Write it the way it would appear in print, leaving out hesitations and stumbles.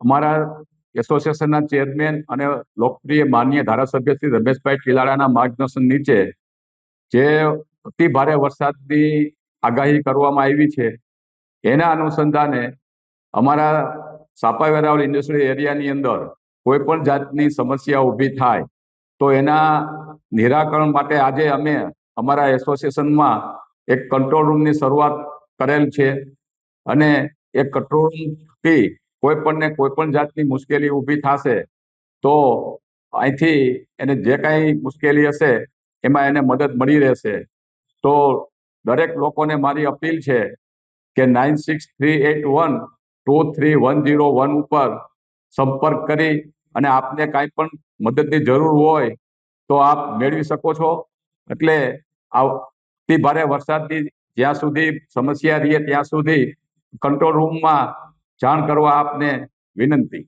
અમારા એસોસિએશનના ચેરમેન અને લોકપ્રિય માનનીય ધારાસભ્ય શ્રી રમેશભાઈ ટીલાડાના માર્ગદર્શન નીચે જે અતિ ભારે વરસાદની આગાહી કરવામાં આવી છે, એના અનુસંધાને અમારા સાપા વેરાવળ ઇન્ડસ્ટ્રીયલ એરિયાની અંદર કોઈ પણ જાતની સમસ્યા ઊભી થાય તો એના નિરાકરણ માટે આજે અમે અમારા એસોસિએશનમાં એક કંટ્રોલ રૂમની શરૂઆત કરેલ છે અને એ કંટ્રોલ રૂમથી કોઈ પણ જાતની મુશ્કેલી ઊભી થશે તો અહીંથી એને જે કાંઈ મુશ્કેલી હશે એમાં એને મદદ મળી રહેશે। તો દરેક લોકોને મારી અપીલ છે કે 9638123101 ઉપર સંપર્ક કરી અને આપને કાંઈ પણ મદદની જરૂર હોય તો આપ મેળવી શકો છો। એટલે અતિ ભારે વરસાદની જ્યાં સુધી સમસ્યા રહીએ ત્યાં સુધી કંટ્રોલ રૂમમાં જાણ કરવા આપને વિનંતી।